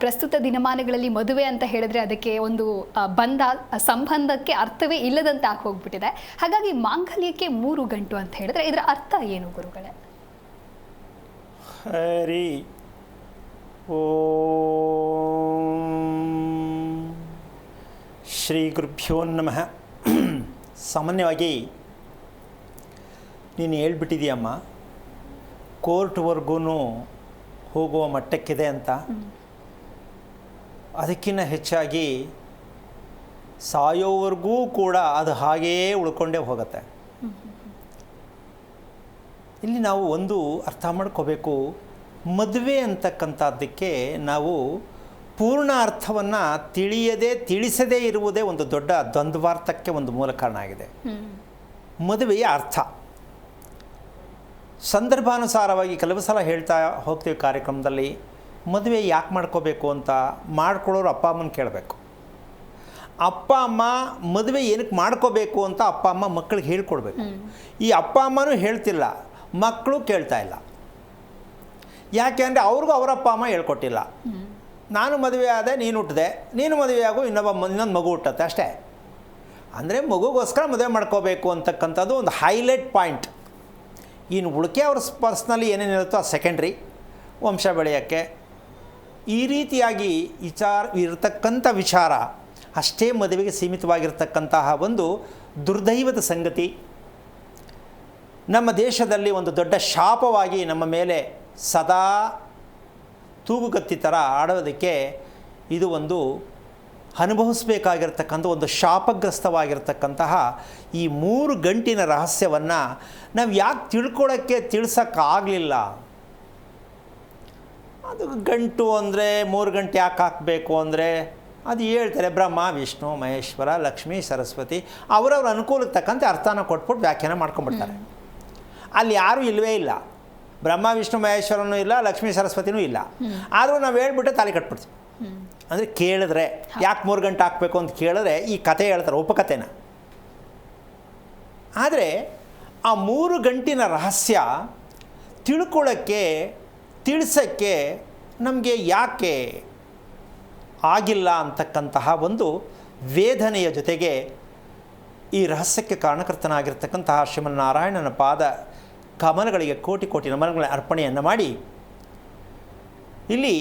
ಪ್ರಸ್ತುತ ದಿನಮಾನಗಳಲ್ಲಿ ಮದುವೆ ಅಂತ ಹೇಳಿದ್ರೆ ಅದಕ್ಕೆ ಒಂದು ಸಂಬಂಧಕ್ಕೆ ಅರ್ಥವೇ ಇಲ್ಲದಂತೆ ಹೋಗ್ಬಿಟ್ಟಿದೆ. ಹಾಗಾಗಿ ಮಾಂಗಲ್ಯಕ್ಕೆ 3 ಗಂಟು ಅಂತ ಹೇಳಿದ್ರೆ ಇದರ ಅರ್ಥ ಏನು ಗುರುಗಳೇ? ಹರಿ ಓಂ ಶ್ರೀ ಗುರುಭ್ಯೋ ನಮಃ. ಸಾಮಾನ್ಯವಾಗಿ ನೀನು ಹೇಳ್ಬಿಟ್ಟಿದೀಯಮ್ಮ, ಕೋರ್ಟ್ವರೆಗೂ ಹೋಗುವ ಮಟ್ಟಕ್ಕಿದೆ ಅಂತ. ಅದಕ್ಕಿಂತ ಹೆಚ್ಚಾಗಿ ಸಾಯೋವರೆಗೂ ಕೂಡ ಅದು ಹಾಗೆಯೇ ಉಳ್ಕೊಂಡೇ ಹೋಗುತ್ತೆ. ಇಲ್ಲಿ ನಾವು ಒಂದು ಅರ್ಥ ಮಾಡ್ಕೋಬೇಕು, ಮದುವೆ ಅಂತಕ್ಕಂಥದ್ದಕ್ಕೆ ನಾವು ಪೂರ್ಣ ಅರ್ಥವನ್ನು ತಿಳಿಸದೇ ಇರುವುದೇ ಒಂದು ದೊಡ್ಡ ದ್ವಂದ್ವಾರ್ಥಕ್ಕೆ ಒಂದು ಮೂಲ ಕಾರಣ ಆಗಿದೆ. ಮದುವೆಯ ಅರ್ಥ ಸಂದರ್ಭಾನುಸಾರವಾಗಿ ಕೆಲವು ಸಲ ಹೇಳ್ತಾ ಹೋಗ್ತೀವಿ ಕಾರ್ಯಕ್ರಮದಲ್ಲಿ, ಮದುವೆ ಯಾಕೆ ಮಾಡ್ಕೋಬೇಕು ಅಂತ ಮಾಡ್ಕೊಳ್ಳೋರು ಅಪ್ಪ ಅಮ್ಮನ ಕೇಳಬೇಕು. ಅಪ್ಪ ಅಮ್ಮ ಮದುವೆ ಏನಕ್ಕೆ ಮಾಡ್ಕೋಬೇಕು ಅಂತ ಅಪ್ಪ ಅಮ್ಮ ಮಕ್ಕಳಿಗೆ ಹೇಳ್ಕೊಡ್ಬೇಕು. ಈ ಅಪ್ಪ ಅಮ್ಮನೂ ಹೇಳ್ತಿಲ್ಲ, ಮಕ್ಕಳು ಕೇಳ್ತಾ ಇಲ್ಲ. ಯಾಕೆ ಅಂದರೆ ಅವ್ರಿಗೂ ಅವರಪ್ಪ ಅಮ್ಮ ಹೇಳ್ಕೊಟ್ಟಿಲ್ಲ. ನಾನು ಮದುವೆ ಆದೆ, ನೀನು ಹುಟ್ಟಿದೆ, ನೀನು ಮದುವೆ ಆಗು, ಇನ್ನೊಂದು ಮಗು ಹುಟ್ಟತ್ತೆ ಅಷ್ಟೇ. ಅಂದರೆ ಮಗುಗೋಸ್ಕರ ಮದುವೆ ಮಾಡ್ಕೋಬೇಕು ಅಂತಕ್ಕಂಥದ್ದು ಒಂದು ಹೈಲೈಟ್ ಪಾಯಿಂಟ್. ಇನ್ನು ಉಳಿಕೆ ಅವ್ರ ಪರ್ಸ್ನಲಿ ಏನೇನಿರುತ್ತೋ ಅದು ಸೆಕೆಂಡ್ರಿ, ವಂಶ ಬೆಳೆಯೋಕ್ಕೆ. ಈ ರೀತಿಯಾಗಿ ಇರತಕ್ಕಂಥ ವಿಚಾರ ಅಷ್ಟೇ ಮದುವೆಗೆ ಸೀಮಿತವಾಗಿರ್ತಕ್ಕಂತಹ ಒಂದು ದುರ್ದೈವದ ಸಂಗತಿ ನಮ್ಮ ದೇಶದಲ್ಲಿ ಒಂದು ದೊಡ್ಡ ಶಾಪವಾಗಿ ನಮ್ಮ ಮೇಲೆ ಸದಾ ತೂಗುಗತ್ತಿ ಥರ ಆಡೋದಕ್ಕೆ ಇದು ಒಂದು ಅನುಭವಿಸಬೇಕಾಗಿರ್ತಕ್ಕಂಥ ಒಂದು ಶಾಪಗ್ರಸ್ತವಾಗಿರ್ತಕ್ಕಂತಹ ಈ 3 ಗಂಟಿನ ರಹಸ್ಯವನ್ನು ನಾವು ಯಾಕೆ ತಿಳಿಸೋಕ್ಕಾಗಲಿಲ್ಲ. ಅದು ಗಂಟು ಅಂದರೆ 3 ಗಂಟೆ ಯಾಕೆ ಹಾಕಬೇಕು ಅಂದರೆ ಅದು ಹೇಳ್ತಾರೆ, ಬ್ರಹ್ಮ ವಿಷ್ಣು ಮಹೇಶ್ವರ ಲಕ್ಷ್ಮೀ ಸರಸ್ವತಿ ಅವರವ್ರ ಅನುಕೂಲಕ್ಕೆ ತಕ್ಕಂತೆ ಅರ್ಥನ ಕೊಟ್ಬಿಟ್ಟು ವ್ಯಾಖ್ಯಾನ ಮಾಡ್ಕೊಂಡ್ಬಿಡ್ತಾರೆ. ಅಲ್ಲಿ ಯಾರೂ ಇಲ್ಲವೇ ಇಲ್ಲ, ಬ್ರಹ್ಮ ವಿಷ್ಣು ಮಹೇಶ್ವರನೂ ಇಲ್ಲ, ಲಕ್ಷ್ಮೀ ಸರಸ್ವತಿನೂ ಇಲ್ಲ. ಆದರೂ ನಾವು ಹೇಳ್ಬಿಟ್ಟು ತಾಲಿ ಕಟ್ಬಿಡ್ತೀವಿ. ಅಂದರೆ ಕೇಳಿದ್ರೆ ಯಾಕೆ 3 ಗಂಟೆ ಹಾಕಬೇಕು ಅಂತ ಕೇಳಿದ್ರೆ ಈ ಕಥೆ ಹೇಳ್ತಾರೆ, ಉಪಕಥೆನ. ಆದರೆ ಆ 3 ಗಂಟಿನ ರಹಸ್ಯ ತಿಳಿಸೋಕ್ಕೆ ನಮಗೆ ಯಾಕೆ ಆಗಿಲ್ಲ ಅಂತಕ್ಕಂತಹ ಒಂದು ವೇದನೆಯ ಜೊತೆಗೆ ಈ ರಹಸ್ಯಕ್ಕೆ ಕಾರಣಕರ್ತನಾಗಿರ್ತಕ್ಕಂತಹ ಶ್ರೀಮನ್ನಾರಾಯಣನ ಪಾದ ಕಮಲಗಳಿಗೆ ಕೋಟಿ ಕೋಟಿ ನಮನಗಳ ಅರ್ಪಣೆಯನ್ನು ಮಾಡಿ, ಇಲ್ಲಿ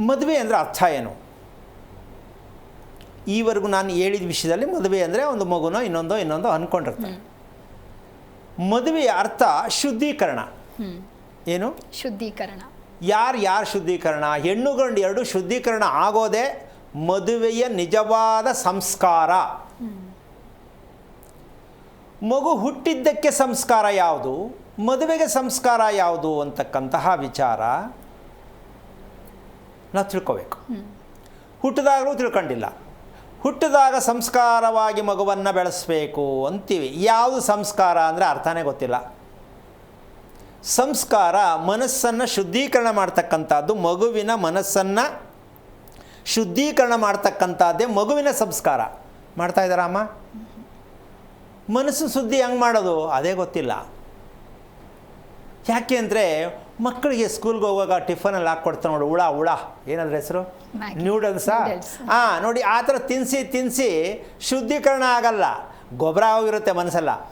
ಮದುವೆ ಅಂದರೆ ಅರ್ಥ ಏನು? ಈವರೆಗೂ ನಾನು ಹೇಳಿದ ವಿಷಯದಲ್ಲಿ ಮದುವೆ ಅಂದರೆ ಒಂದು ಮಗುನೋ ಇನ್ನೊಂದೋ ಅಂದ್ಕೊಂಡಿರ್ತಾರೆ. ಮದುವೆಯ ಅರ್ಥ ಶುದ್ಧೀಕರಣ. ಏನು ಶುದ್ಧೀಕರಣ? ಯಾರು ಶುದ್ಧೀಕರಣ? ಹೆಣ್ಣು ಗಂಡು ಎರಡು ಶುದ್ಧೀಕರಣ ಆಗೋದೇ ಮದುವೆಯ ನಿಜವಾದ ಸಂಸ್ಕಾರ. ಮಗು ಹುಟ್ಟಿದ್ದಕ್ಕೆ ಸಂಸ್ಕಾರ ಯಾವುದು, ಮದುವೆಗೆ ಸಂಸ್ಕಾರ ಯಾವುದು ಅಂತಕ್ಕಂತಹ ವಿಚಾರ ನಾವು ತಿಳ್ಕೋಬೇಕು. ಹುಟ್ಟಿದಾಗಲೂ ತಿಳ್ಕೊಂಡಿಲ್ಲ. ಹುಟ್ಟಿದಾಗ ಸಂಸ್ಕಾರವಾಗಿ ಮಗುವನ್ನು ಬೆಳೆಸಬೇಕು ಅಂತೀವಿ. ಯಾವುದು ಸಂಸ್ಕಾರ ಅಂದರೆ ಅರ್ಥನೇ ಗೊತ್ತಿಲ್ಲ. ಸಂಸ್ಕಾರ ಮನಸ್ಸನ್ನು ಶುದ್ಧೀಕರಣ ಮಾಡ್ತಕ್ಕಂಥದ್ದು, ಮಗುವಿನ ಮನಸ್ಸನ್ನು ಶುದ್ಧೀಕರಣ ಮಾಡ್ತಕ್ಕಂಥದ್ದೇ ಮಗುವಿನ ಸಂಸ್ಕಾರ. ಮಾಡ್ತಾಯಿದ್ದಾರಾ ಅಮ್ಮ? ಮನಸ್ಸು ಶುದ್ಧಿ ಹೆಂಗೆ ಮಾಡೋದು ಅದೇ ಗೊತ್ತಿಲ್ಲ. ಯಾಕೆ ಅಂದರೆ ಮಕ್ಕಳಿಗೆ ಸ್ಕೂಲ್ಗೆ ಹೋಗುವಾಗ ಟಿಫನಲ್ಲಿ ಹಾಕ್ಕೊಡ್ತಾರೆ ನೋಡಿ, ಹುಳ ಏನಾದ್ರ ಹೆಸರು, ನ್ಯೂಡಲ್ಸಾ? ನೋಡಿ, ಆ ಥರ ತಿನ್ನಿಸಿ ಶುದ್ಧೀಕರಣ ಆಗಲ್ಲ, ಗೊಬ್ಬರ ಹೋಗಿರುತ್ತೆ ಮನಸ್ಸೆಲ್ಲ.